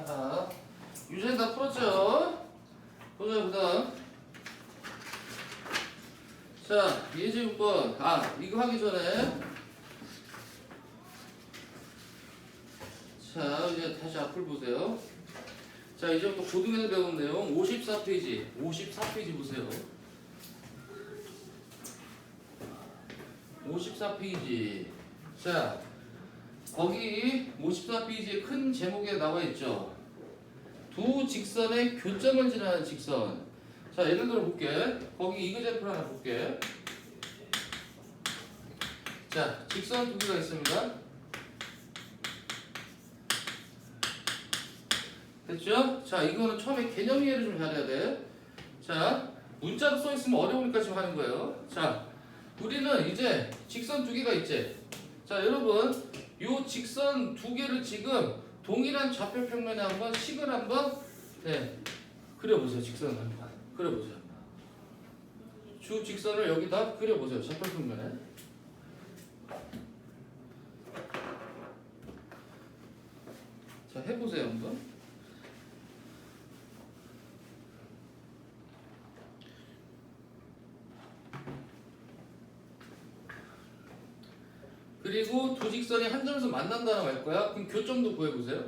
자, 유전자 다 풀었죠? 보자, 그 다음. 자, 예제육번. 이거 하기 전에. 자, 이제 다시 앞을 보세요. 자, 이제부터 고등에서 배운 내용 54페이지. 54페이지 보세요. 54페이지. 자, 거기 54페이지에 큰 제목에 나와 있죠. 두 직선의 교점을 지나는 직선. 자, 예를 들어 볼게. 거기 이그제플 하나 볼게. 자, 직선 두 개가 있습니다. 됐죠? 자, 이거는 처음에 개념 이해를 좀 잘해야 돼. 자, 문자로 써 있으면 어려우니까 지금 하는 거예요. 자, 우리는 이제 직선 두 개가 있지. 자, 여러분, 요 직선 두 개를 지금 동일한 좌표 평면에 한번 식을 한번 그려보세요. 직선을 한번 그려보세요. 주 직선을 여기다 그려보세요. 좌표 평면에. 자, 해보세요 한번. 그리고 두 직선이 한 점에서 만난다는 거 할 거야. 그럼 교점도 구해보세요.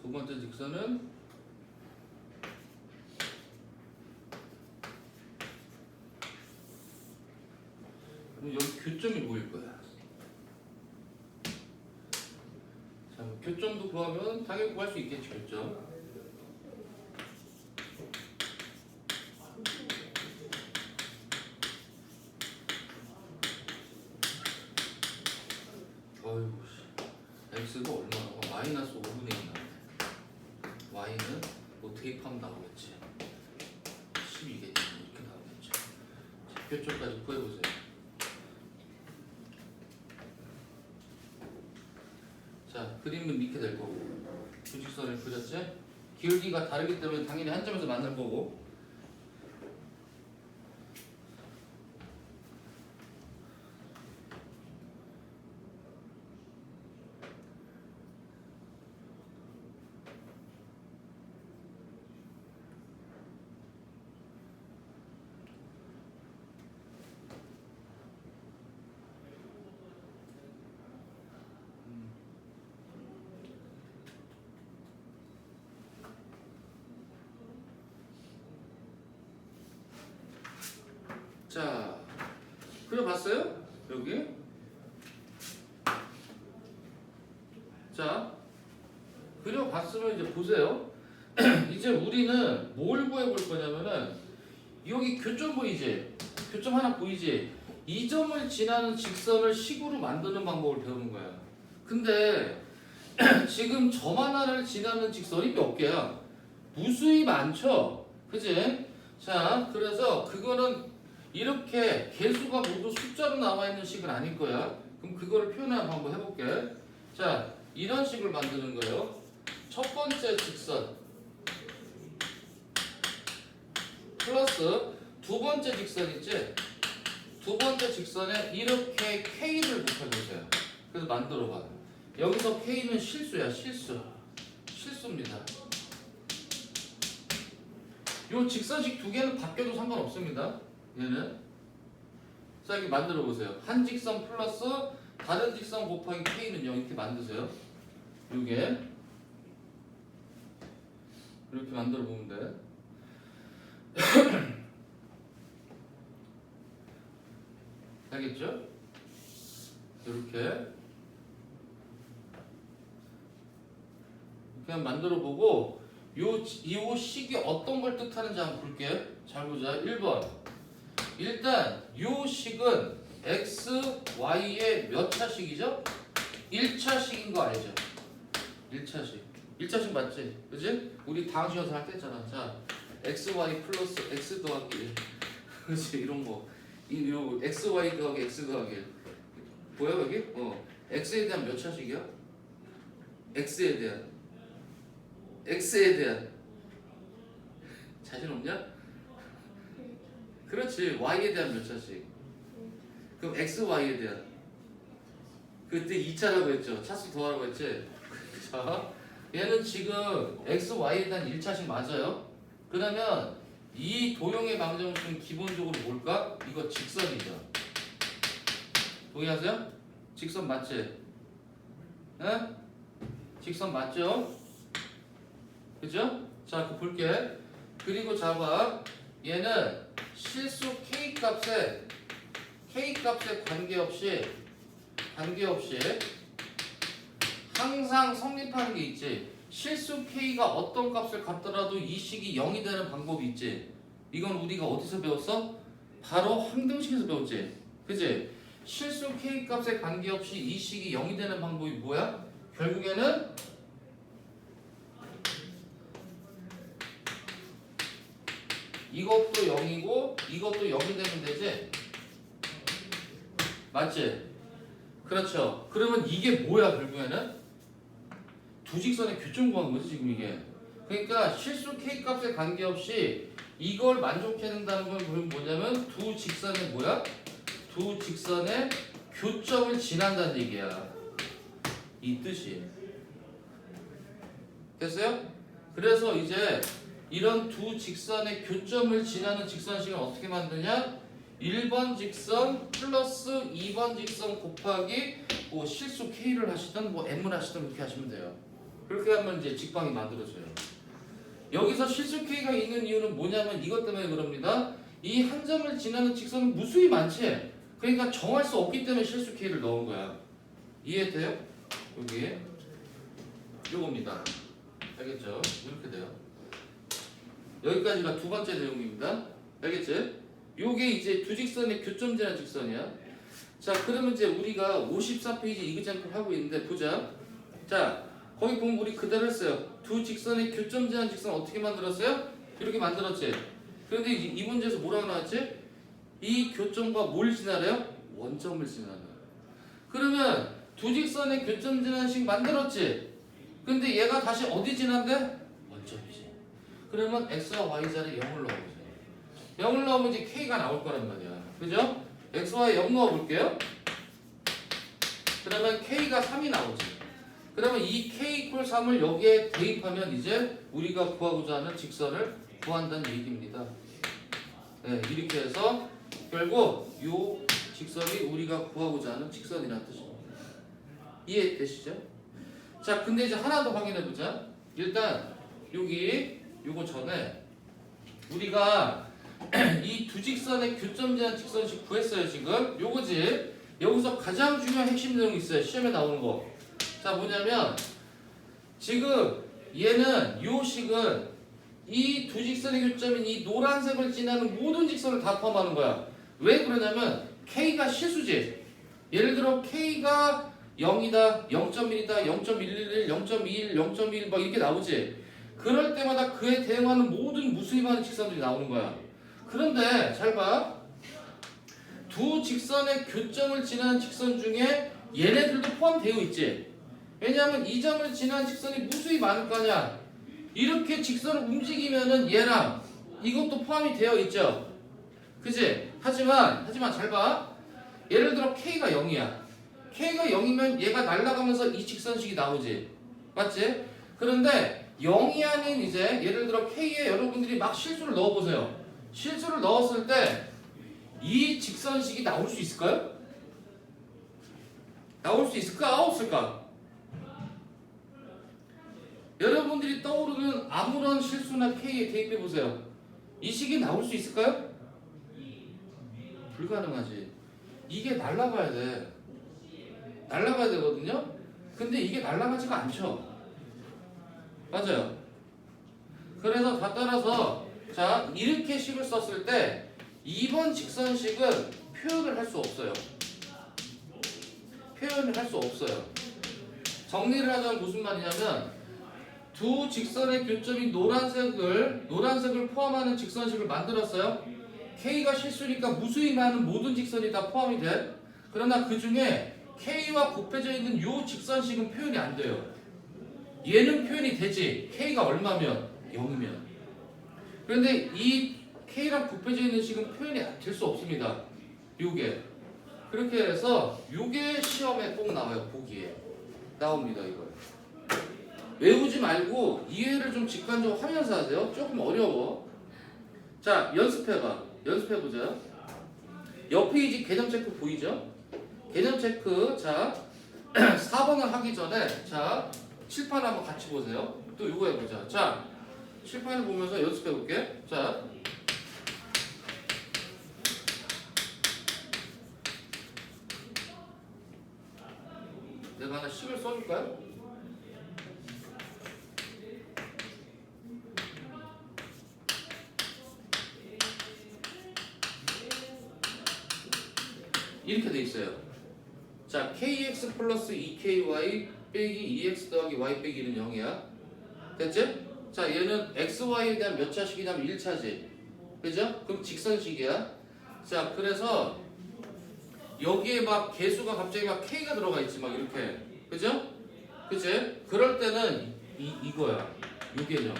두 번째 직선은 그럼 여기 교점이 보일 거야. 자, 교점도 구하면 당연히 구할 수 있겠지, 교점. 어이구, x가 얼마나? 마이너스 5분의 2 나오네. y는 뭐 대입하면 나오겠지. 12겠지. 이렇게 나오겠죠. 자, 교점까지 구해보세요. 자, 그림은 이렇게 될 거고. 두 직선을 그렸지? 기울기가 다르기 때문에 당연히 한 점에서 만날 거고. 자, 그려봤어요? 여기. 자, 그려봤으면 이제 보세요. 이제 우리는 뭘 구해볼 거냐면은 여기 교점 보이지? 교점 하나 보이지? 이 점을 지나는 직선을 식으로 만드는 방법을 배우는 거야. 근데 지금 점 하나를 지나는 직선이 몇 개야? 무수히 많죠? 그지? 자, 그래서 그거는 이렇게 개수가 모두 숫자로 나와 있는 식은 아닐 거야. 그럼 그거를 표현하는 방법 해볼게. 자, 이런 식을 만드는 거예요. 첫 번째 직선 플러스 두 번째 직선 있지? 두 번째 직선에 이렇게 K를 곱해보세요. 그래서 만들어봐. 여기서 K는 실수야, 실수. 실수입니다. 요 직선식 두 개는 바뀌어도 상관없습니다. 얘는. 자, 이렇게 만들어 보세요. 한 직선 플러스 다른 직선 곱하기 K는 0 이렇게 만드세요. 요게 이렇게 만들어 보면 돼. 알겠죠? 이렇게 그냥 만들어 보고 요 식이 어떤 걸 뜻하는지 한번 볼게. 잘 보자. 1번. 일단 요 식은 x, y의 몇 차식이죠? 1차식인 거 알죠? 1차식. 1차식 맞지? 그지? 우리 다음 시간에 할 때 했잖아. 자, x, y 플러스 x 더하기 1. 그렇지? 이런 거. 요 x, y 더하기 x 더하기 1. 보여 여기? x에 대한 몇 차식이야? x에 대한 자신 없냐? 그렇지. y에 대한 몇 차식? 그럼 x, y에 대한 그때 2차라고 했죠. 차수 더하라고 했지. 자, 얘는 지금 x, y에 대한 1차식 맞아요. 그러면 이 도형의 방정식은 기본적으로 뭘까? 이거 직선이죠. 동의하세요? 직선 맞지? 네? 직선 맞죠? 그죠? 자, 그거 볼게. 그리고 잡아. 얘는 실수 K값에 관계없이 항상 성립하는 게 있지. 실수 K가 어떤 값을 갖더라도 이 식이 0이 되는 방법이 있지. 이건 우리가 어디서 배웠어? 바로 항등식에서 배웠지. 그치? 실수 K 값에 관계없이 이 식이 0이 되는 방법이 뭐야? 결국에는 이것도 0이고 이것도 0이 되면 되지? 맞지? 그렇죠. 그러면 이게 뭐야 결국에는? 두 직선의 교점 구하는 거지 지금 이게. 그러니까 실수 K 값에 관계없이 이걸 만족해야 된다는 건 뭐냐면 두 직선의 뭐야? 두 직선의 교점을 지난다는 얘기야. 이 뜻이. 됐어요? 그래서 이제 이런 두 직선의 교점을 지나는 직선식을 어떻게 만드냐? 1번 직선 플러스 2번 직선 곱하기 뭐 실수 K를 하시든 뭐 M을 하시든 그렇게 하시면 돼요. 그렇게 하면 이제 직방이 만들어져요. 여기서 실수 K가 있는 이유는 뭐냐면 이것 때문에 그럽니다. 이 한 점을 지나는 직선은 무수히 많지. 그러니까 정할 수 없기 때문에 실수 K를 넣은 거야. 이해돼요? 여기 요겁니다. 알겠죠? 이렇게 돼요. 여기까지가 두 번째 내용입니다. 알겠지? 요게 이제 두 직선의 교점 지난 직선이야. 자, 그러면 이제 우리가 54페이지 이그잼플 하고 있는데 보자. 자, 거기 보면 우리 그대로 했어요. 두 직선의 교점 지난 직선 어떻게 만들었어요? 이렇게 만들었지. 그런데 이 문제에서 뭐라고 나왔지? 이 교점과 뭘 지나래요? 원점을 지나래. 그러면 두 직선의 교점 지난식 만들었지. 근데 얘가 다시 어디 지난대? 원점이지. 그러면 x와 y 자리에 0을 넣어보세요. 0을 넣으면 이제 k가 나올 거란 말이야. 그죠? x와 0 넣어볼게요. 그러면 k가 3이 나오지. 그러면 이 k 이퀄 3을 여기에 대입하면 이제 우리가 구하고자 하는 직선을 구한다는 얘기입니다. 네, 이렇게 해서 결국 이 직선이 우리가 구하고자 하는 직선이라는 뜻입니다. 이해되시죠? 자, 근데 이제 하나 더 확인해보자. 일단 여기 요거 전에 우리가 이 두 직선의 교점 지난 직선식 구했어요. 지금 요거지. 여기서 가장 중요한 핵심 내용이 있어요. 시험에 나오는 거. 자, 뭐냐면 지금 얘는 요 식은 이 두 직선의 교점인 이 노란색을 지나는 모든 직선을 다 포함하는 거야. 왜 그러냐면 K가 실수지. 예를 들어 K가 0이다, 0.1이다, 0.111, 0.21, 0.1 막 이렇게 나오지. 그럴 때마다 그에 대응하는 모든 무수히 많은 직선들이 나오는 거야. 그런데 잘 봐. 두 직선의 교점을 지나는 직선 중에 얘네들도 포함되어 있지. 왜냐하면 이 점을 지나는 직선이 무수히 많을 거 아니야. 이렇게 직선을 움직이면은 얘랑 이것도 포함이 되어 있죠. 그지? 하지만 잘 봐. 예를 들어 K가 0이야. K가 0이면 얘가 날아가면서 이 직선식이 나오지. 맞지? 그런데 0이 아닌 이제 예를 들어 K에 여러분들이 막 실수를 넣어보세요. 실수를 넣었을 때 이 직선식이 나올 수 있을까요? 나올 수 있을까? 없을까? 여러분들이 떠오르는 아무런 실수나 K에 대입해보세요. 이 식이 나올 수 있을까요? 불가능하지. 이게 날아가야 돼. 날아가야 되거든요? 근데 이게 날아가지가 않죠. 맞아요. 그래서 다 따라서 자, 이렇게 식을 썼을 때 2번 직선식은 표현을 할 수 없어요. 표현을 할 수 없어요. 정리를 하자면 무슨 말이냐면 두 직선의 교점인 노란색을 포함하는 직선식을 만들었어요. K가 실수니까 무수히 많은 모든 직선이 다 포함이 돼. 그러나 그 중에 K와 곱해져 있는 이 직선식은 표현이 안 돼요. 얘는 표현이 되지. K가 얼마면? 0이면. 그런데 이 K랑 곱해져 있는 식은 표현이 될 수 없습니다. 요게. 그렇게 해서 요게 시험에 꼭 나와요. 보기에 나옵니다. 이거 외우지 말고 이해를 좀 직관적으로 하면서 하세요. 조금 어려워. 자, 연습해보자. 옆 페이지 개념 체크 보이죠? 개념 체크. 자, 4번을 하기 전에 자, 칠판 한번 같이 보세요. 또 이거 해보자. 자, 칠판을 보면서 연습해볼게. 자, 내가 하나 식을 써줄까요? 이렇게 돼 있어요. 자, kx 플러스 2ky 빼기 2x 더하기 y 빼기 1은 0이야. 됐지? 자, 얘는 xy에 대한 몇 차식이냐면 1차지. 그죠? 그럼 직선식이야. 자, 그래서 여기에 막 개수가 갑자기 막 k가 들어가 있지. 막 이렇게. 그죠? 그치? 그럴 때는 이거야. 요 개념.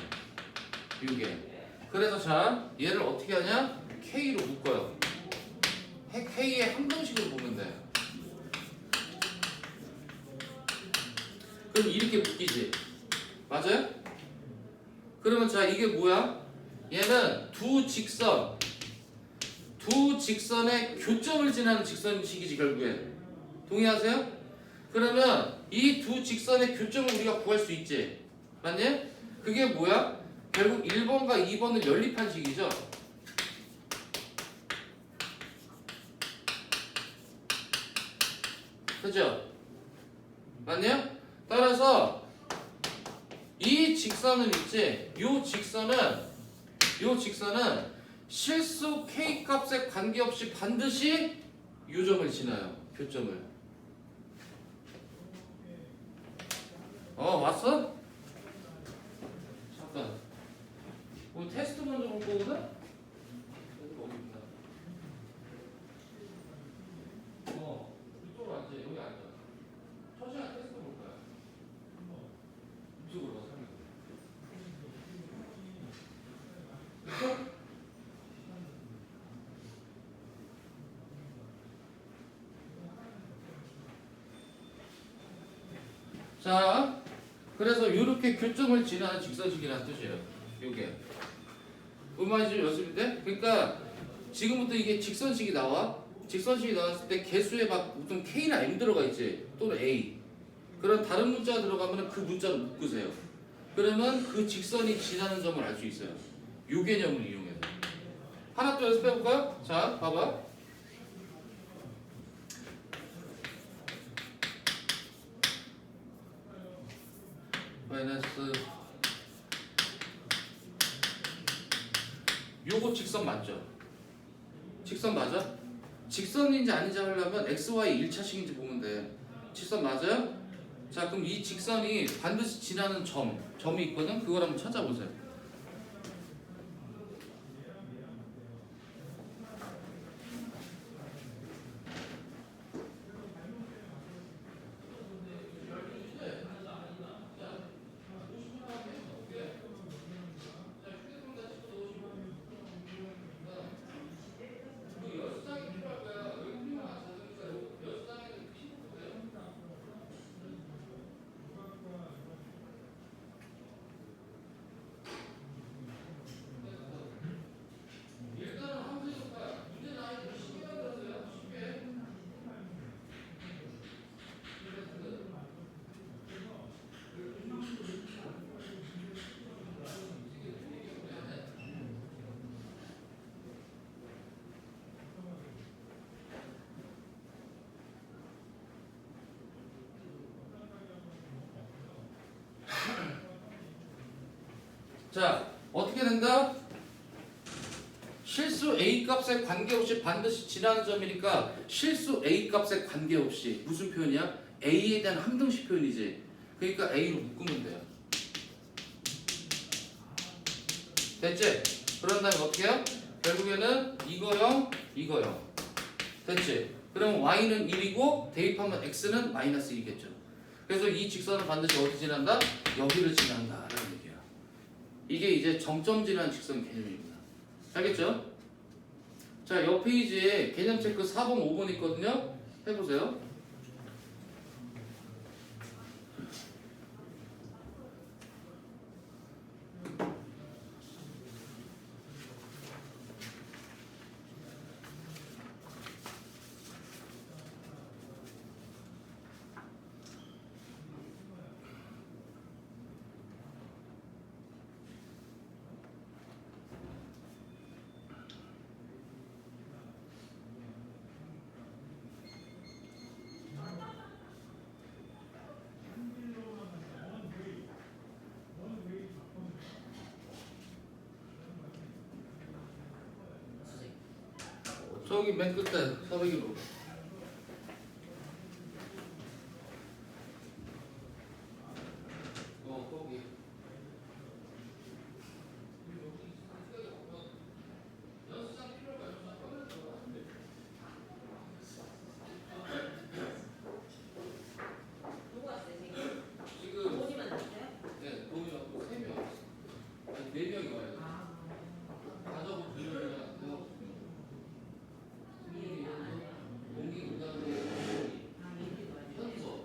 요게. 그래서 자, 얘를 어떻게 하냐? k로 묶어요. k의 항등식으로 보면 돼. 그럼 이렇게 묶이지. 맞아요? 그러면 자, 이게 뭐야? 얘는 두 직선의 교점을 지나는 직선식이지 결국엔. 동의하세요? 그러면 이 두 직선의 교점을 우리가 구할 수 있지. 맞니? 그게 뭐야? 결국 1번과 2번을 연립한 식이죠. 그죠? 맞냐? 따라서 이 직선은 있지. 요 직선은 실수 k 값에 관계없이 반드시 요점을 지나요. 교점을. 왔어? 잠깐. 우리 테스트 먼저 볼 거거든? 이쪽으로 앉아. 여기 앉아. 초시간 테스트 볼 거야. 이쪽으로 와서 하면 돼. 자, 그래서 이렇게 교점을 지나는 직선식이라는 뜻이에요. 요게. 음악이 좀 연습인데? 그러니까 지금부터 이게 직선식이 나와. 직선식이 나왔을 때 개수에 막 무슨 K나 M 들어가 있지. 또는 A. 그런 다른 문자가 들어가면 그 문자로 묶으세요. 그러면 그 직선이 지나는 점을 알 수 있어요. 요 개념을 이용해서. 하나 또 연습해볼까요? 자, 봐봐. 마이너스 요거 직선 맞죠? 직선 맞아? 직선인지 아닌지 하려면 XY 1차식인지 보면 돼. 직선 맞아요? 자, 그럼 이 직선이 반드시 지나는 점이 있거든? 그걸 한번 찾아보세요. 자, 어떻게 된다? 실수 A 값에 관계없이 반드시 지나는 점이니까 실수 A 값에 관계없이 무슨 표현이야? A에 대한 항등식 표현이지. 그러니까 A로 묶으면 돼요. 됐지? 그런 다음에 어떻게 해요? 결국에는 이거 0, 이거 0. 됐지? 그럼 Y는 1이고 대입하면 X는 마이너스 1이겠죠. 그래서 이 직선은 반드시 어디 지난다? 여기를 지난다 라는 얘기야. 이게 이제 정점 지나는 직선 개념입니다. 알겠죠? 자, 옆 페이지에 개념 체크 4번, 5번 있거든요. 해보세요. 저기 맨 끝에 401호. 거기. 연습장 필요가 누구 왔어요, 지금? 지금 본인만 왔어요? 네, 돈이 왔고 3명 왔어. 아니 4명이 와요. 가져고 2명이랑 승윤이 공기 그다음에 현서.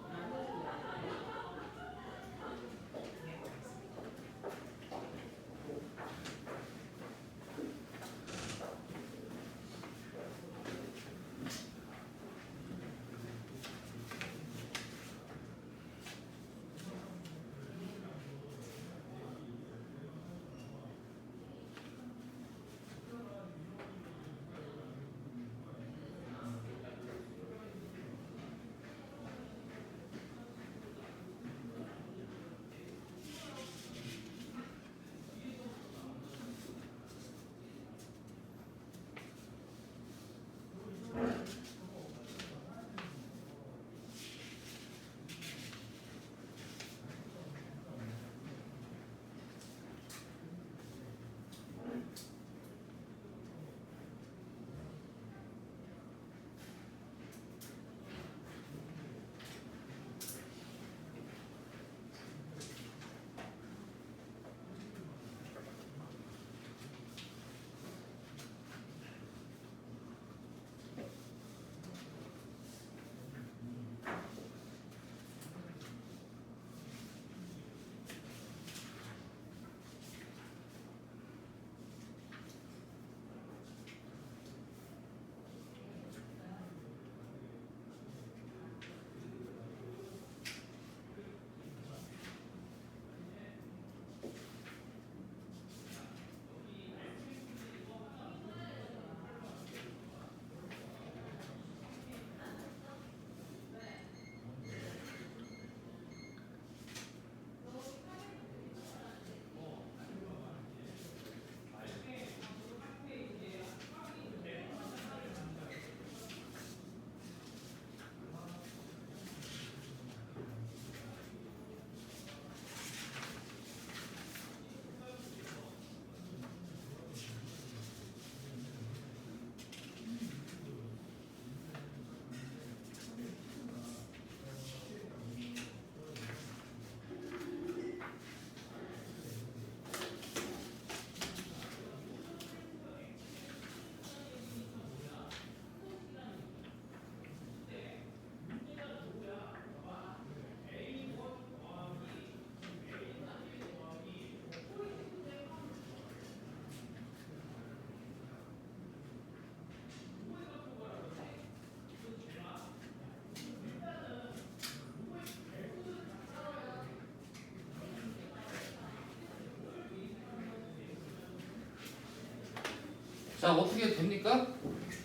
자, 어떻게 됩니까?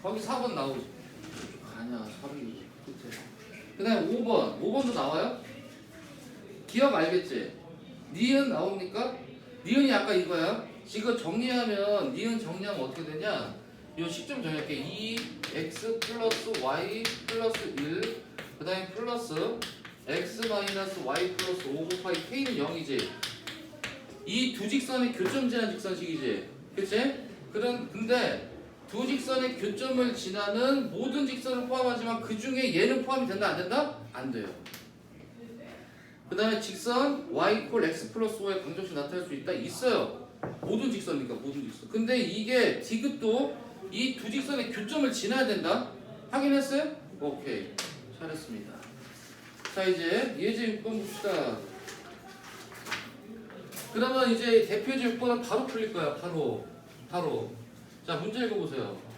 거기 4번 나오지. 아니야, 4번이 끝에. 그 다음에 5번. 5번도 나와요? 기억 알겠지? 니은 나옵니까? 니은이 아까 이거야. 지금 정리하면, 니은 정리하면 어떻게 되냐? 요 식좀 정리할게. 2x 플러스 y 플러스 1. 그 다음에 플러스 x 마이너스 y 플러스 5 곱하기 k는 0이지. 이 두 직선의 교점 지난 직선식이지. 그치? 근데 두 직선의 교점을 지나는 모든 직선을 포함하지만 그 중에 얘는 포함이 된다 안 된다? 안 돼요. 그 다음에 직선 y 콜 x 플러스 5의 방정식 나타낼 수 있다? 있어요. 모든 직선이니까 모든 직선. 근데 이게 디귿도 이 두 직선의 교점을 지나야 된다? 확인했어요? 오케이. 잘했습니다. 자, 이제 예제용법 봅시다. 그러면 이제 대표제용법은 바로 풀릴 거야. 바로. 자, 문제 읽어보세요.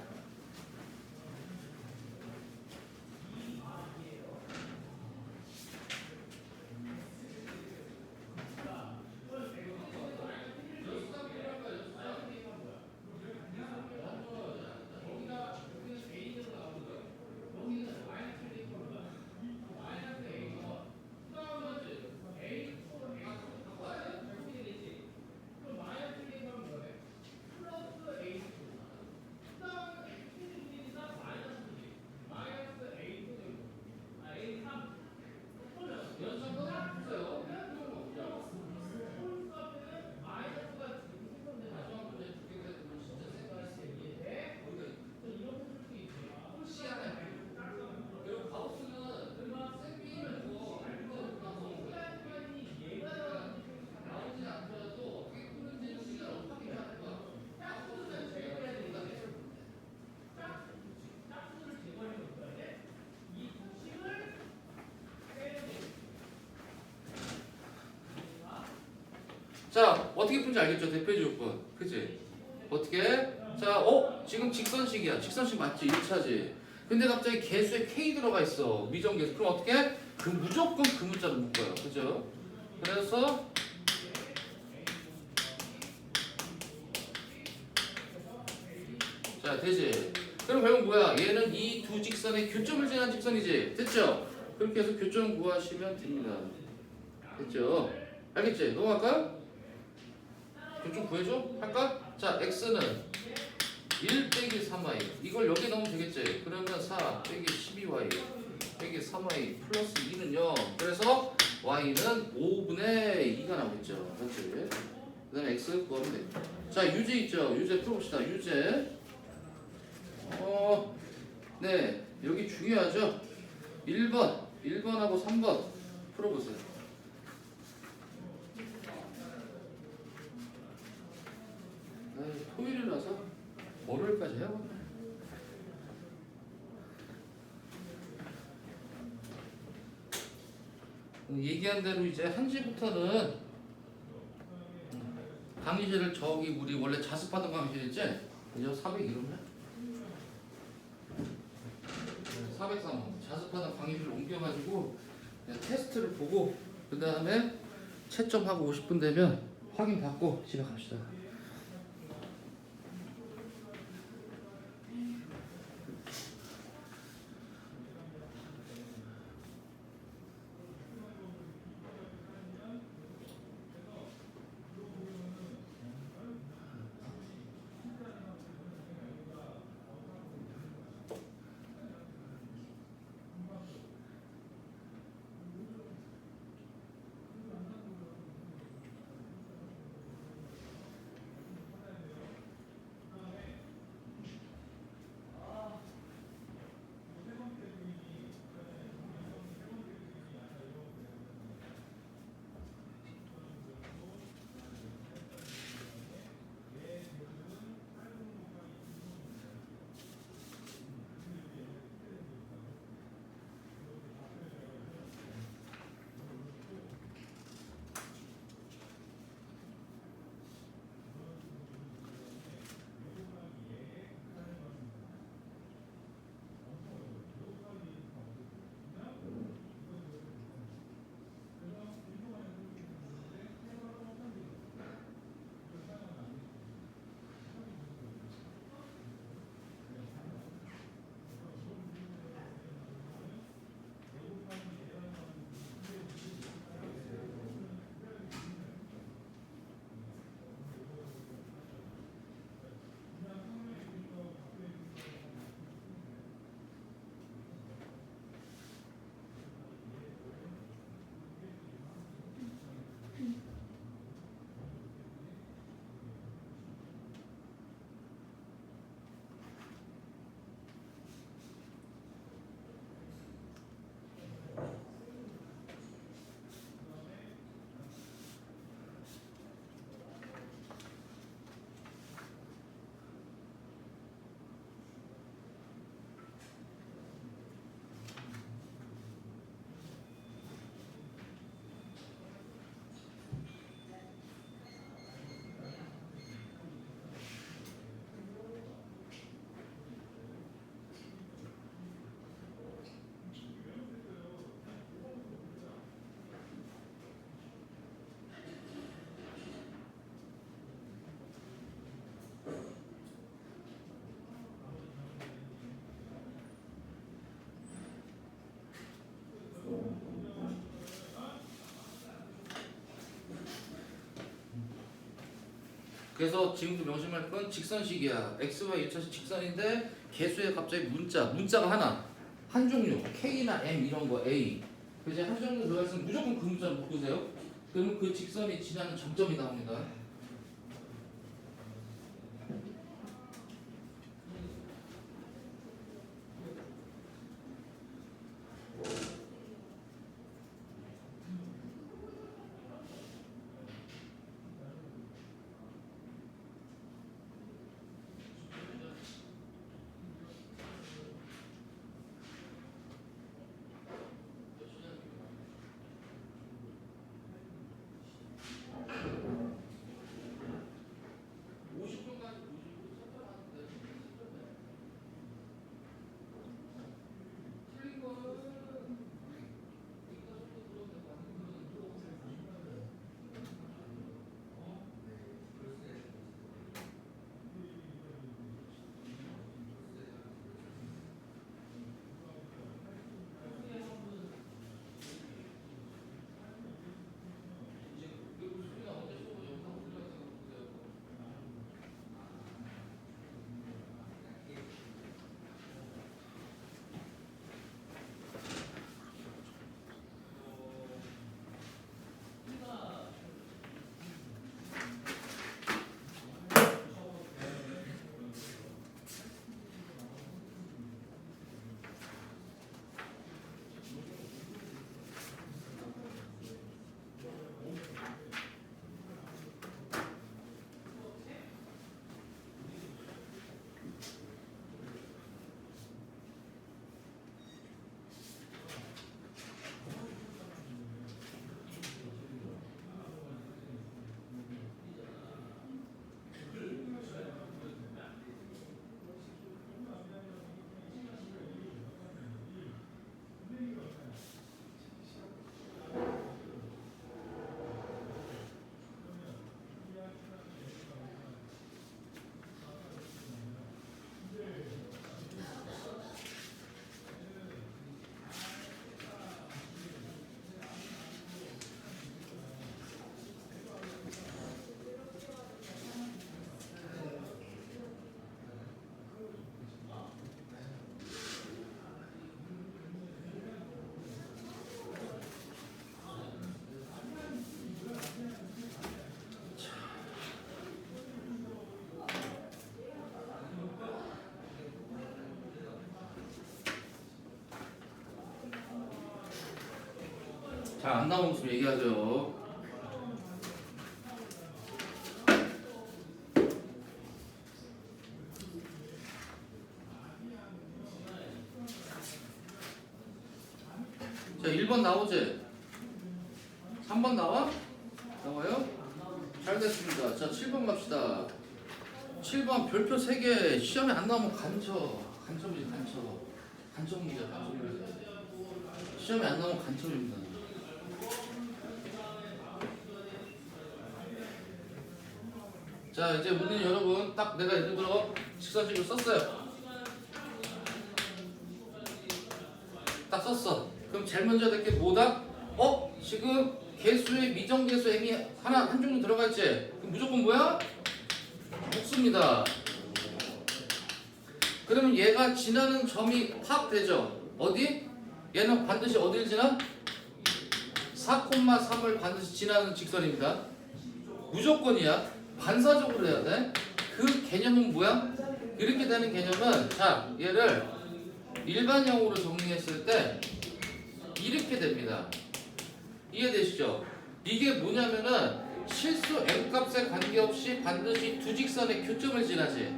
자, 어떻게 푼지 알겠죠? 대표제용법. 그치? 어떻게? 자, 지금 직선식이야. 직선식 맞지? 1차지. 근데 갑자기 개수에 K 들어가 있어. 미정계수. 그럼 어떻게? 무조건 그 문자로 묶어요. 그죠? 그래서 자, 되지? 그럼 결국 뭐야? 얘는 이 두 직선의 교점을 지난 직선이지? 됐죠? 그렇게 해서 교점 구하시면 됩니다. 됐죠? 알겠지? 넘어갈까? 교점 구해줘? 할까? 자, x는 1 빼기 3y. 이걸 여기 넣으면 되겠지? 그러면 4 빼기 12y 빼기 3y 플러스 2는 0. 그래서 y는 5분의 2가 나오겠죠. 그렇지? 그 다음에 x 구하면 돼. 자, 유제 있죠? 유제 풀어봅시다. 유제. 네. 여기 중요하죠? 1번하고 3번 풀어보세요. 토요일이라서 월요일까지 해야겠네. 얘기한 대로 이제 1시부터는 강의실을 저기 우리 원래 자습하던 강의실 있지? 이제 401호면 403호 자습하던 강의실을 옮겨가지고 테스트를 보고 그 다음에 채점하고 50분 되면 확인 받고 집에 갑시다. 그래서 지금도 명심할 건 직선식이야. x, y 1차식 직선인데 개수에 갑자기 문자가 하나. 한 종류. K나 M 이런 거 A. 그래서 한 종류 들어갔으면 무조건 그 문자를 묶으세요. 그러면 그 직선이 지나는 점점이 나옵니다. 자, 안 나오는 수 얘기하죠. 자, 1번 나오지? 3번 나와? 나와요? 잘 됐습니다. 자, 7번 갑시다. 7번 별표 3개 시험에 안 나오면 간첩이지, 간첩. 간첩 문제. 시험에 안 나오면 간첩입니다. 자, 이제 우리는 여러분 딱 내가 예를 들어 직선식을 썼어요. 딱 썼어. 그럼 제일 먼저 될 게 뭐다? 지금 개수에 미정개수 m이 한 종류 들어가 있지? 그럼 무조건 뭐야? 복수입니다. 그러면 얘가 지나는 점이 파악되죠? 어디? 얘는 반드시 어디를 지나? 4,3을 반드시 지나는 직선입니다. 무조건이야. 반사적으로 해야 돼. 그 개념은 뭐야? 이렇게 되는 개념은 자, 얘를 일반형으로 정리했을 때 이렇게 됩니다. 이해되시죠? 이게 뭐냐면은 실수 m값에 관계없이 반드시 두 직선의 교점을 지나지.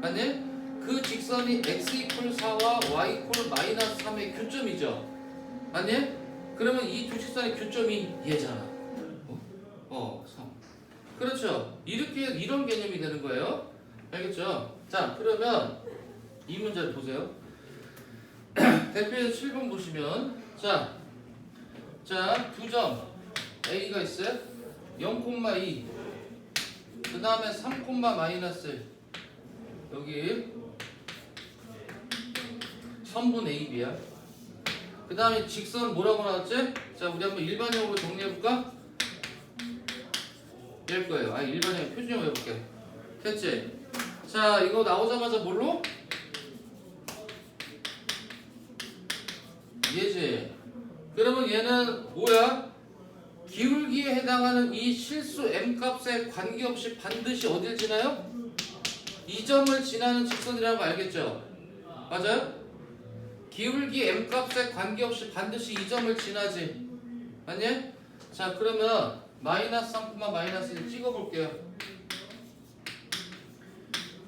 맞니? 그 직선이 x 이퀄 4와 y 이퀄 마이너스 3의 교점이죠. 맞니? 그러면 이 두 직선의 교점이 얘잖아. 3. 그렇죠. 이런 개념이 되는 거예요. 알겠죠? 자, 그러면 이 문제를 보세요. 대표에서 7번 보시면 자, 두 점 A가 있어요. 0,2 그 다음에 3, 마이너스 여기 선분 AB야. 그 다음에 직선 뭐라고 나왔지? 자, 우리 한번 일반형으로 정리해볼까? 이럴 거예요. 일반형 표준형으로 해볼게. 됐지? 자, 이거 나오자마자 뭘로? 얘지. 그러면 얘는 뭐야? 기울기에 해당하는 이 실수 m값에 관계없이 반드시 어딜 지나요? 이 점을 지나는 직선이라는 거 알겠죠? 맞아요? 기울기 m값에 관계없이 반드시 이 점을 지나지. 맞니? 자, 그러면 마이너스 3, 마이너스 1 찍어볼게요.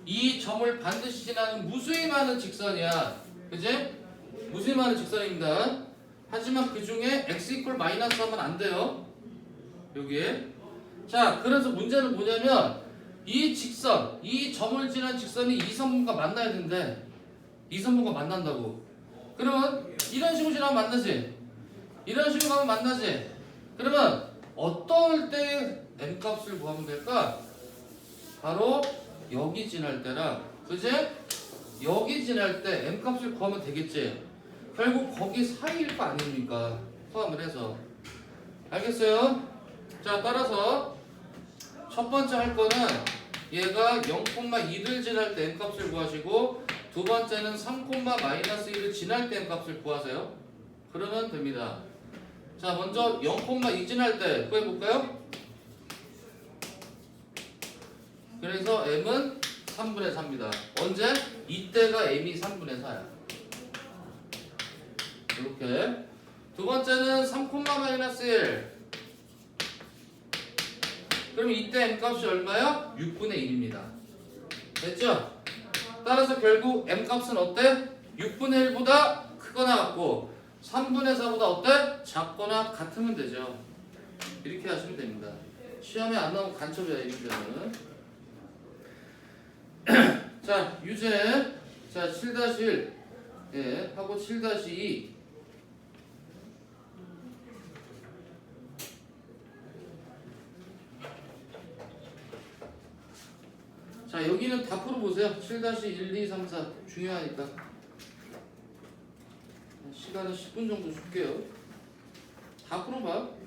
이 점을 반드시 지나는 무수히 많은 직선이야. 그지? 무수히 많은 직선입니다. 하지만 그 중에 x 이퀄 마이너스 하면 안 돼요. 여기에. 자, 그래서 문제는 뭐냐면 이 직선, 이 점을 지난 직선이 이 선분과 만나야 되는데 이 선분과 만난다고. 그러면 이런 식으로 지나면 만나지. 이런 식으로 가면 만나지. 그러면 어떨 때 m값을 구하면 될까? 바로 여기 지날 때랑, 그지? 여기 지날 때 m값을 구하면 되겠지. 결국 거기 사이일 거 아닙니까? 포함을 해서. 알겠어요? 자, 따라서 첫 번째 할 거는 얘가 0,2를 지날 때 m값을 구하시고, 두 번째는 3,-1을 지날 때 m값을 구하세요. 그러면 됩니다. 자, 먼저 0,2 지날 때 구해볼까요? 그래서 m은 3분의 4입니다. 언제? 이때가 m이 3분의 4야. 이렇게. 두 번째는 3,-1. 그럼 이때 m값이 얼마야? 6분의 1입니다. 됐죠? 따라서 결국 m값은 어때? 6분의 1보다 크거나 같고 3분의 4보다 어때? 작거나 같으면 되죠. 이렇게 하시면 됩니다. 시험에 안 나오면 간첩이야, 이 문제는. 자, 유제. 자, 7-1 예, 하고 7-2 자, 여기는 다 풀어보세요. 7-1, 2, 3, 4 중요하니까. 시간은 10분 정도 줄게요. 다 풀어봐.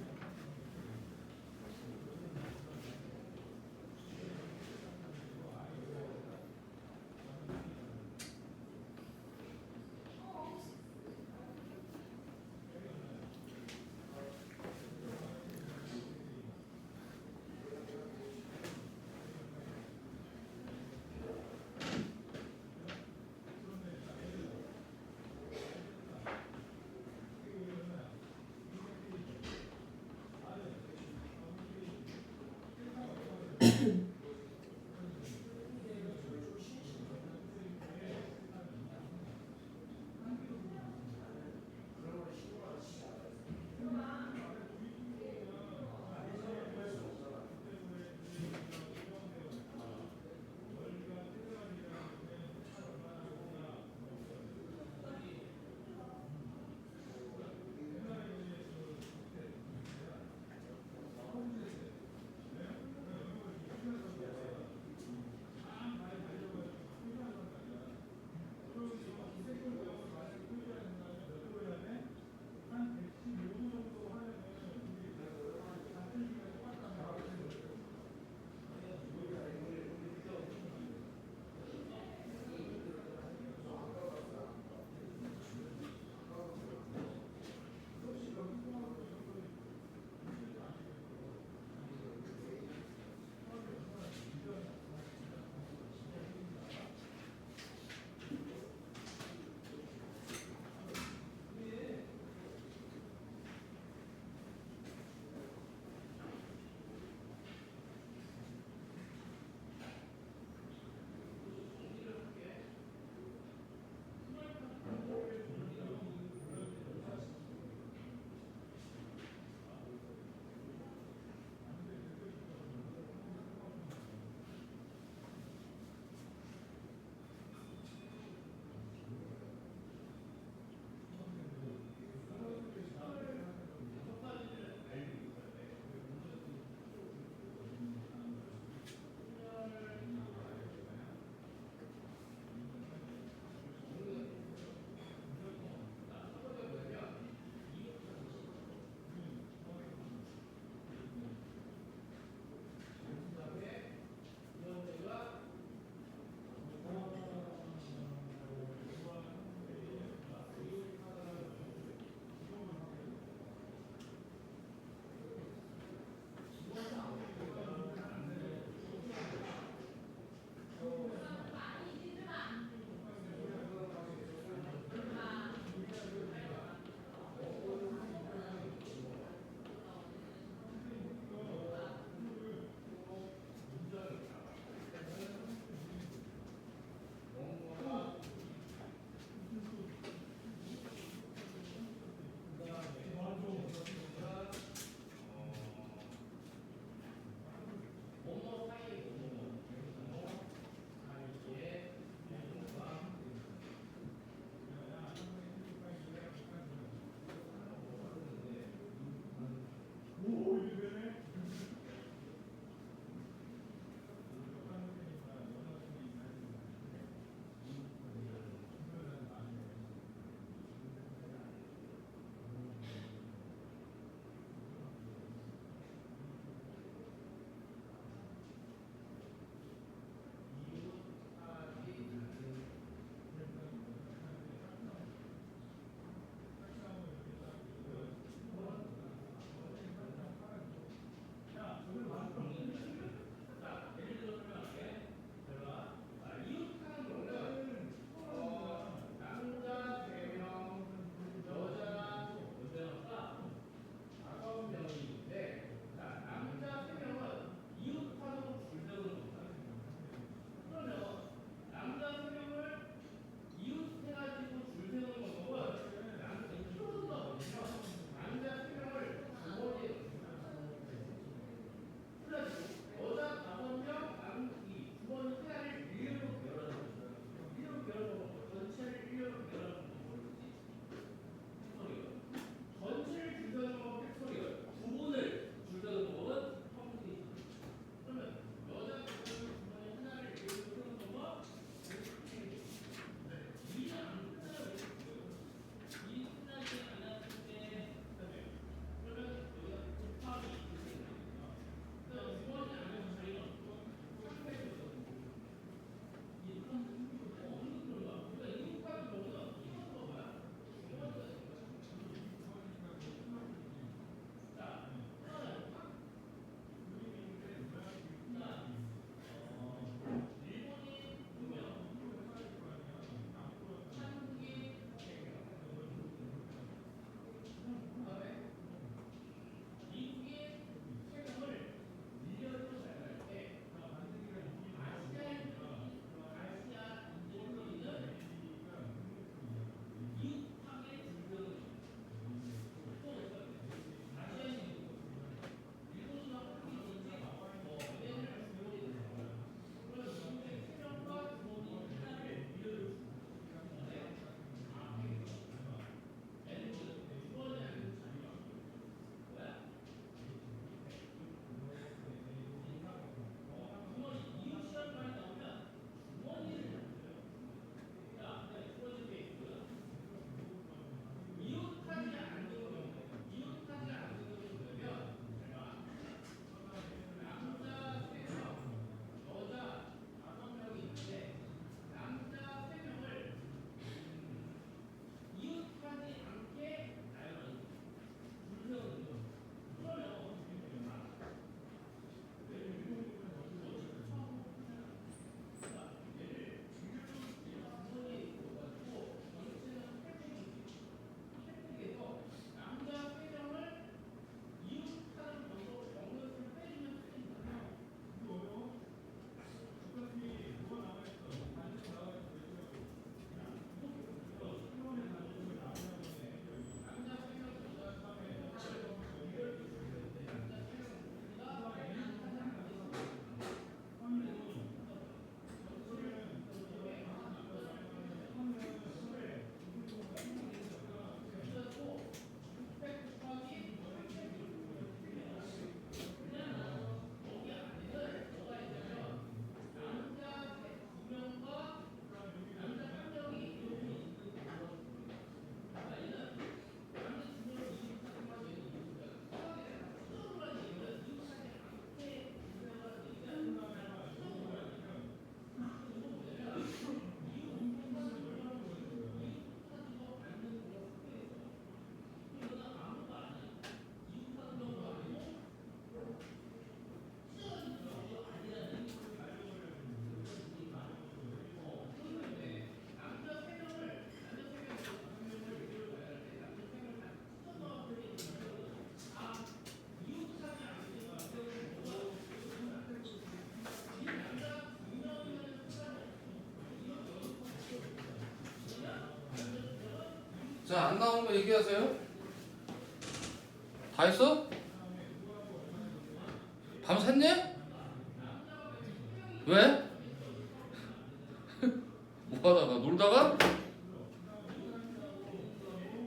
자, 안 나오는 거 얘기하세요. 다 했어? 밤 샜니? 왜? 뭐 하다가? 놀다가?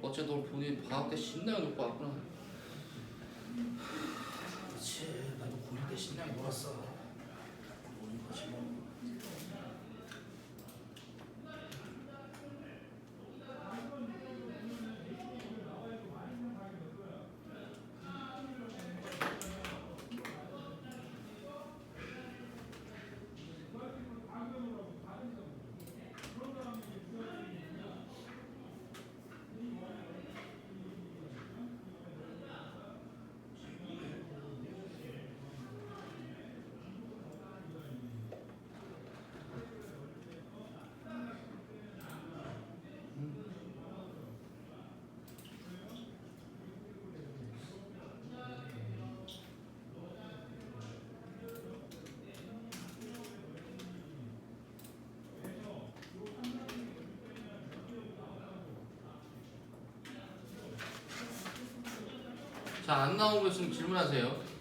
어째 널 보니 방학 때 신나게 놀고 왔구나. 그렇지, 나도 고1 때 신나게 놀았어. 노는 거지 뭐. 자, 안 나오는 거 있으면 질문하세요.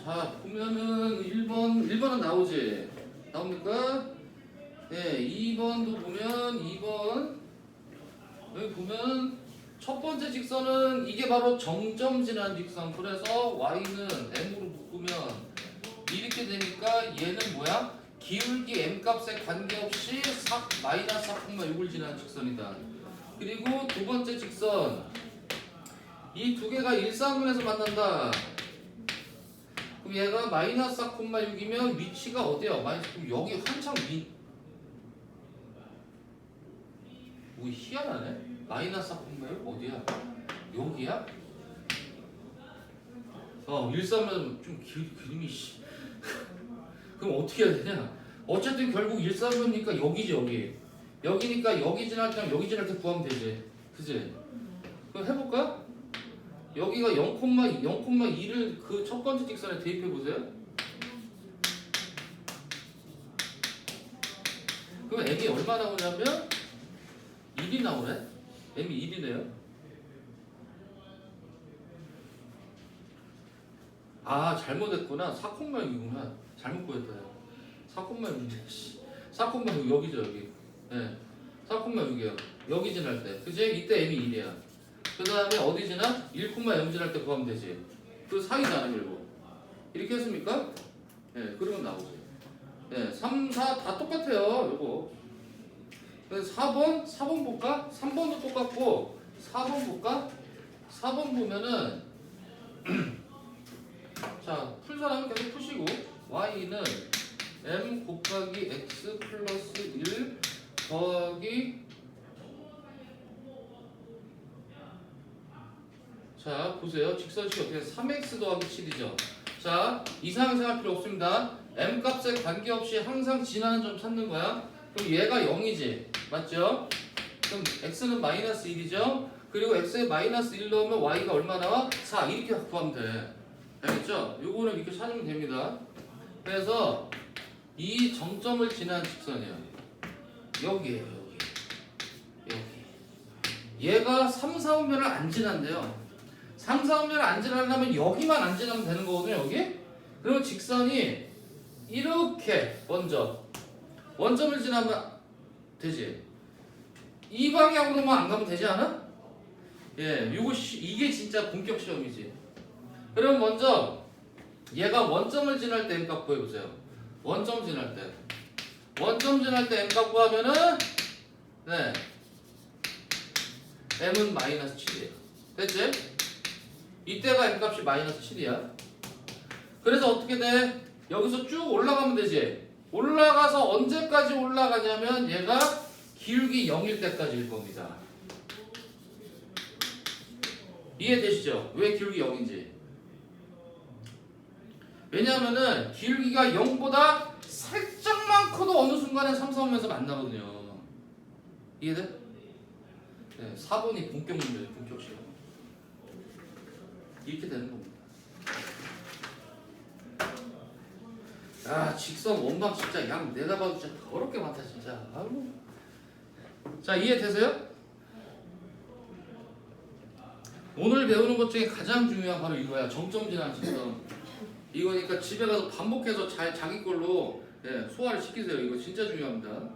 자, 보면은 1번은 나오지? 나옵니까? 네, 2번도 보면 2번 여기 보면 첫 번째 직선은 이게 바로 정점 지난 직선. 그래서 y는 m으로 묶으면 이렇게 되니까 얘는 뭐야? 기울기 m 값에 관계없이 마이너스 4,6을 지나는 직선이다. 그리고 두 번째 직선 이 두 개가 일사분면에서 만난다. 그럼 얘가 마이너스 4,6이면 위치가 어디야? 그럼 여기 한참 뭐 희한하네. 마이너스 4,6 어디야? 여기야? 일사면 좀 그림이 그럼 어떻게 해야 되냐? 어쨌든 결국 일사면이니까 여기지 여기. 여기니까 여기 지날 때랑 여기 지날 때 구하면 되지. 그지? 그럼 해볼까? 여기가 0,2를 그 첫 번째 직선에 대입해 보세요. 그럼 m이 얼마 나오냐면 1이 나오네. m이 1이네요. 아, 잘못했구나. 4,6이구나. 잘못 구했다. 4,6인데 4,6 여기죠 여기. 네. 4,6이에요. 여기 지날 때. 그지? 이때 m이 1이야. 그 다음에 어디 지나? 1,0 지날 때 구하면 되지. 그 사이잖아 결국. 이렇게 했습니까? 네, 그러면 나오지. 네, 3, 4 다 똑같아요. 요거. 그래서 4번 볼까? 3번도 똑같고 4번 볼까? 4번 보면은 자, 풀 사람은 계속 푸시고 y는 m 곱하기 x 플러스 1 더하기 자 보세요. 직선식 어떻게 3x 더하기 7이죠. 자 이상한 생각할 필요 없습니다. m 값에 관계없이 항상 지나는 점 찾는 거야. 그럼 얘가 0이지 맞죠? 그럼 x는 마이너스 1이죠. 그리고 x에 마이너스 1 넣으면 y가 얼마 나와? 4 이렇게 구하면 돼. 알겠죠? 요거는 이렇게 찾으면 됩니다. 그래서 이 정점을 지나는 직선이에요. 여기에요 여기. 얘가 3, 4분면을 안 지난대요. 3, 4분면을 안 지나려면 여기만 안 지나면 되는 거거든요. 여기. 그리고 직선이 이렇게 먼저 원점을 지나면 되지. 이 방향으로만 안 가면 되지 않아? 예, 이게 진짜 본격 시험이지. 그럼 먼저 얘가 원점을 지날 때 m값 구해보세요. 원점 지날 때 m값 구하면은 네 m은 마이너스 7이에요. 됐지? 이때가 m값이 마이너스 7이야. 그래서 어떻게 돼? 여기서 쭉 올라가면 되지. 올라가서 언제까지 올라가냐면 얘가 기울기 0일 때까지일 겁니다. 이해되시죠? 왜 기울기 0인지. 왜냐하면은 기울기가 0보다 살짝만 커도 어느 순간에 3, 4분면에서 만나거든요. 이해돼? 네, 4번이 본격 문제예요. 본격 시험. 이렇게 되는 겁니다. 아 직선 원방 진짜 양 내다 봐도 진짜 더럽게 많다 진짜. 아이고. 자 이해되세요? 오늘 배우는 것 중에 가장 중요한 바로 이거야. 정점 지나는 직선. 이거니까 집에 가서 반복해서 잘 자기 걸로 예, 소화를 시키세요. 이거 진짜 중요합니다.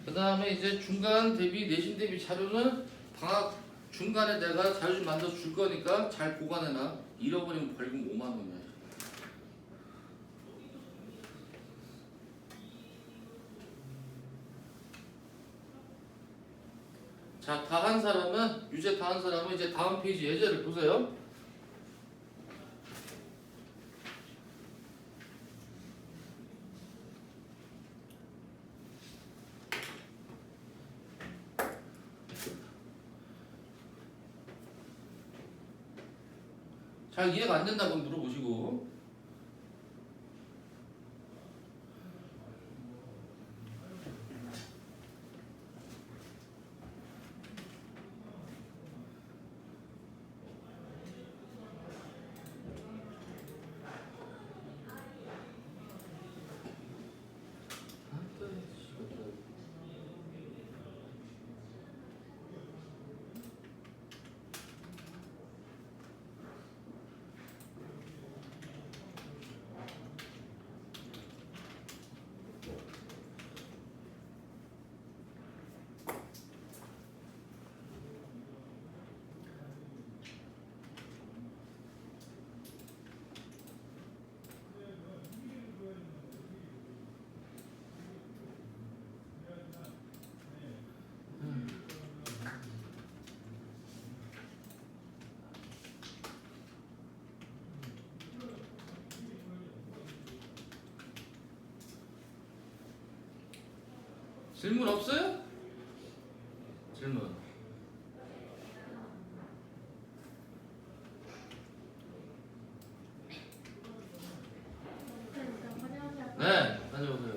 그 다음에 이제 중간 대비 내신 대비 자료는 방학 중간에 내가 자료 좀 만들어 줄 거니까 잘 보관해놔. 잃어버리면 벌금 5만 원이야. 자, 다 한 사람은 유제 다 한 사람은 이제 다음 페이지 예제를 보세요. 잘 이해가 안 된다고 물어보시고. 질문 없어요? 질문. 네, 다녀오세요.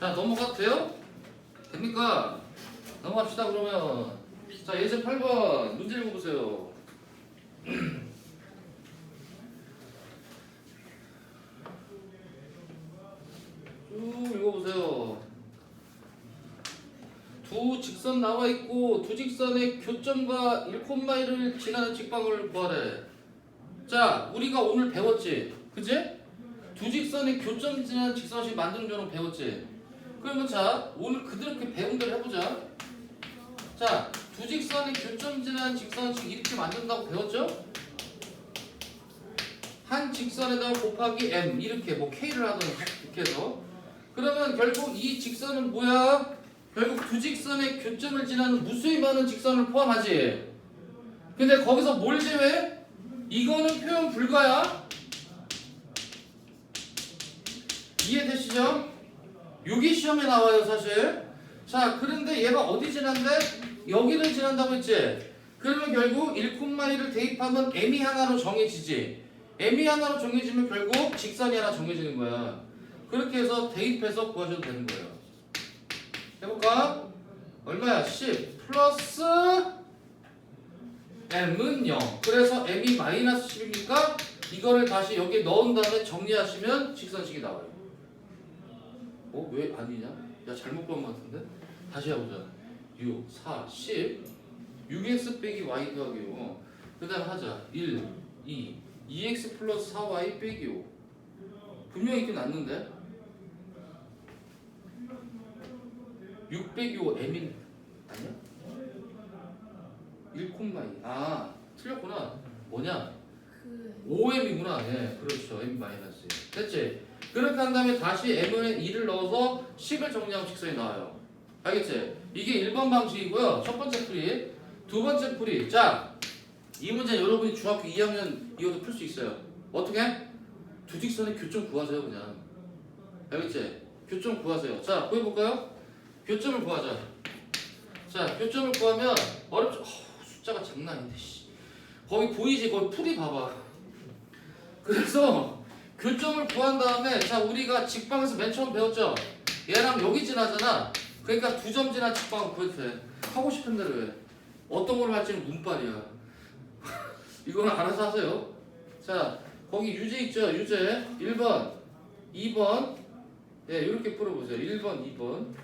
자, 넘어가도 돼요? 됩니까? 넘어갑시다 그러면. 자, 예제 8번 문제 읽어보세요. 쭉 읽어보세요. 두 직선 나와 있고 두 직선의 교점과 1,1을 지나는 직방을 구하래. 자, 우리가 오늘 배웠지, 그지? 두 직선의 교점 지나는 직선식 만드는 경우 배웠지. 그러면 자, 오늘 그대로 이렇게 배운 대로 해보자. 자, 두 직선의 교점 지나는 직선식 이렇게 만든다고 배웠죠? 한 직선에다가 곱하기 m 이렇게 뭐 k를 하든 이렇게 해서. 그러면 결국 이 직선은 뭐야? 결국 두 직선의 교점을 지나는 무수히 많은 직선을 포함하지. 근데 거기서 뭘 제외해? 이거는 표현 불가야. 이해되시죠? 여기 시험에 나와요 사실. 자, 그런데 얘가 어디 지난대? 여기를 지난다고 했지. 그러면 결국 1,1을 대입하면 m이 하나로 정해지지. m이 하나로 정해지면 결국 직선이 하나 정해지는 거야. 그렇게 해서 대입해서 구하셔도 되는 거예요. 해볼까? 얼마야? 10 플러스 m은 0. 그래서 m이 마이너스 10이니까 이거를 다시 여기에 넣은 다음에 정리하시면 직선식이 나와요. 어? 왜 아니냐? 야, 잘못 본 것 같은데? 다시 해보자. 6, 4, 10 6x 빼기 y 더하기 5. 그 다음 하자. 1, 2 2x 플러스 4y 빼기 5. 분명히 있긴 났는데 6 빼기 5 m인 아니야? 1,2. 아, 틀렸구나. 뭐냐? 5m이구나. 예, 그렇죠. m 마이너스. 됐지? 그렇게 한 다음에 다시 m에 2를 넣어서 식을 정리하면 직선이 나와요. 알겠지? 이게 1번 방식이고요. 첫 번째 풀이. 두 번째 풀이. 자, 이 문제 여러분이 중학교 2학년 이후도 풀 수 있어요. 어떻게? 두 직선의 교점 구하세요 그냥. 알겠지? 교점 구하세요. 자, 구해볼까요? 교점을 구하자. 자, 교점을 구하면 어렵죠? 숫자가 장난 아닌데 씨. 거기 보이지? 거기 풀이 봐봐. 그래서 교점을 구한 다음에 자, 우리가 직방에서 맨 처음 배웠죠? 얘랑 여기 지나잖아. 그러니까 두 점 지난 직방을 구해도 돼. 하고 싶은 대로 해. 어떤 걸 할지는 문빨이야. 이거는 알아서 하세요. 자, 거기 유제 있죠? 유제 1번 2번 예, 이렇게 풀어보세요. 1번 2번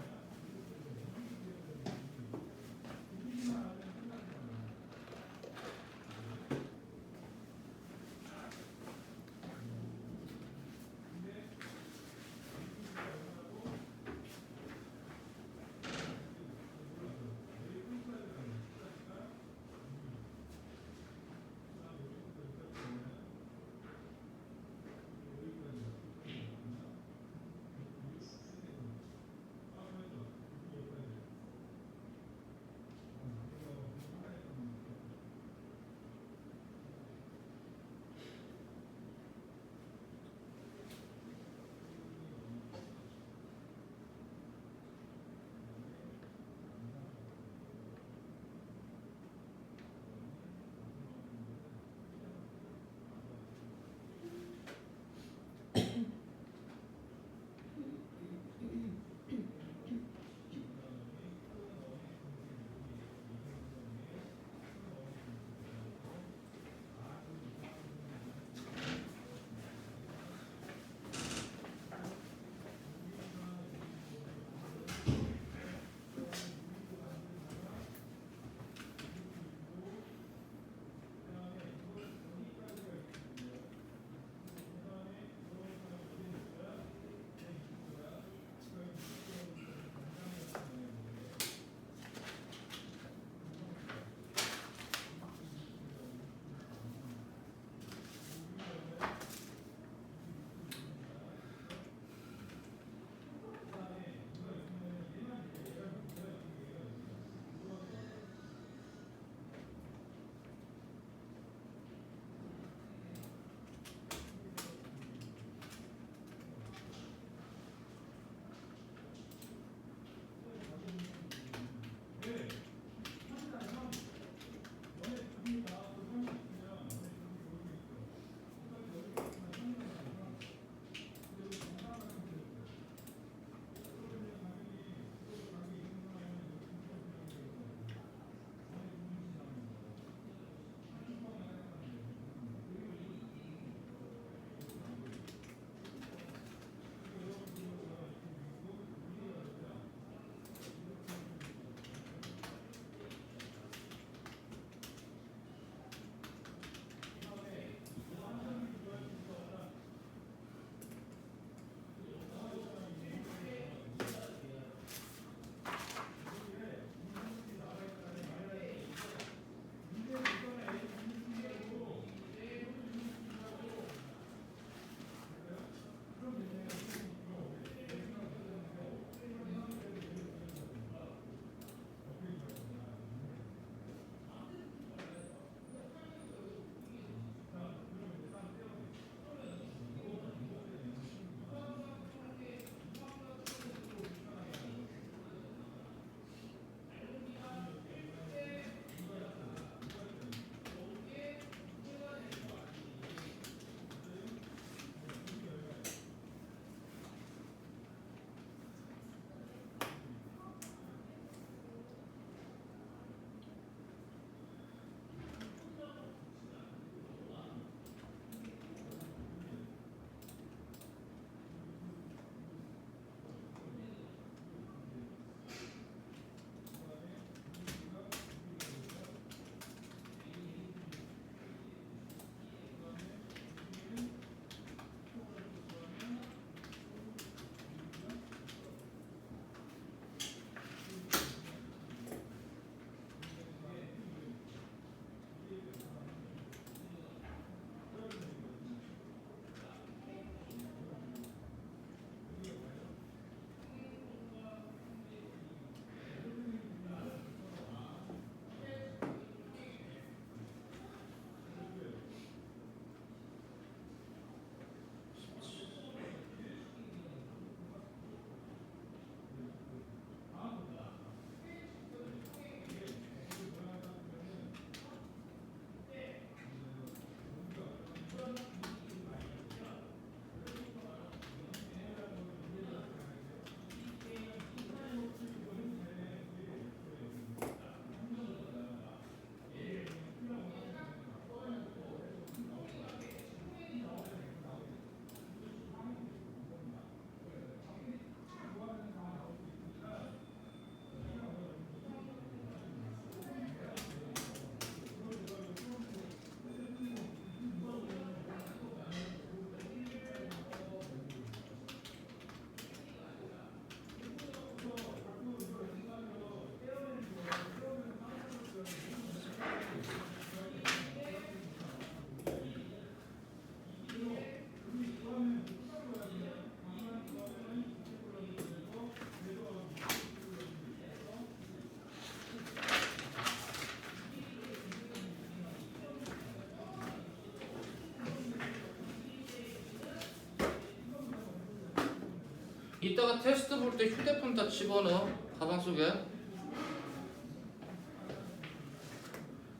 이따가 테스트 볼 때 휴대폰 다 집어넣어 가방 속에.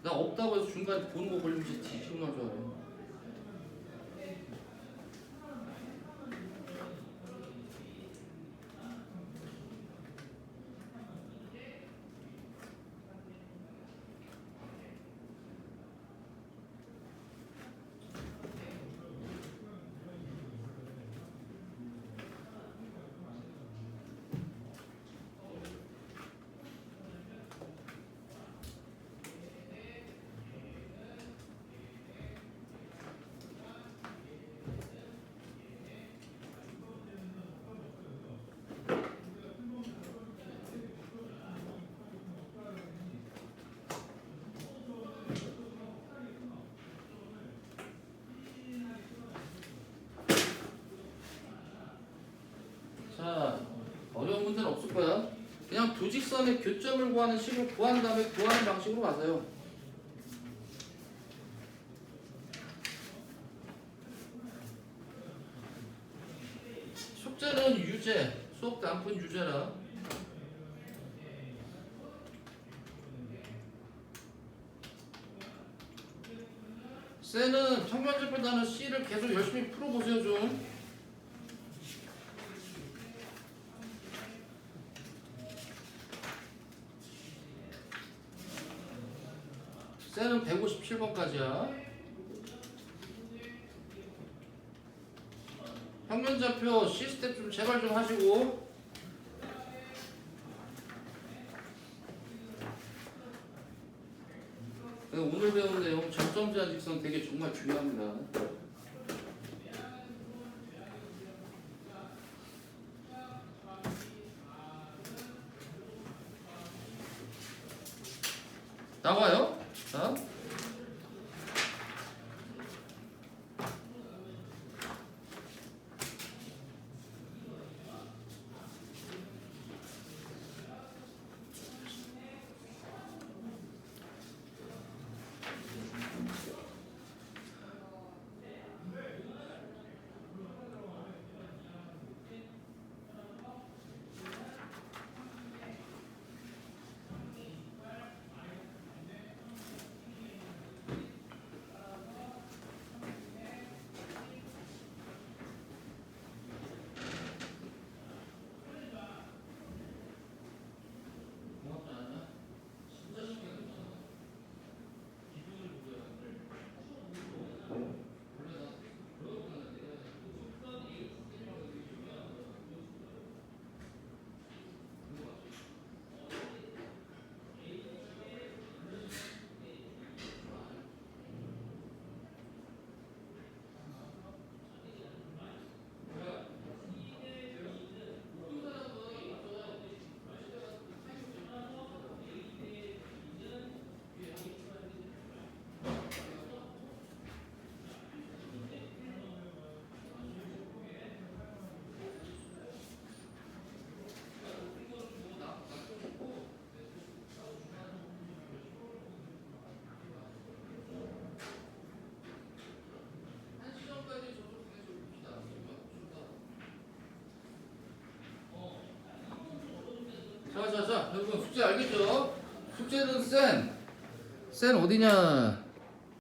나 없다고 해서 중간에 보는 거 걸리면 진짜 뒤지고 날 줄 알아. 자, 어려운 문제는 없을 거야. 그냥 두 직선의 교점을 구하는 식을 구한 다음에 구하는 방식으로 가세요. 숙제는 유제, 수업 때 안 푼 유제라. 쟤는 평면접표 단어 C를 계속 열심히 풀어보세요 좀. 쟤는 157번까지야. 평면좌표 C스텝 좀 제발 좀 하시고. 오늘 배운 내용 점점 제한 직선 되게 정말 중요합니다. 나와요? 자. 자, 여러분 숙제 알겠죠? 숙제는 센 어디냐?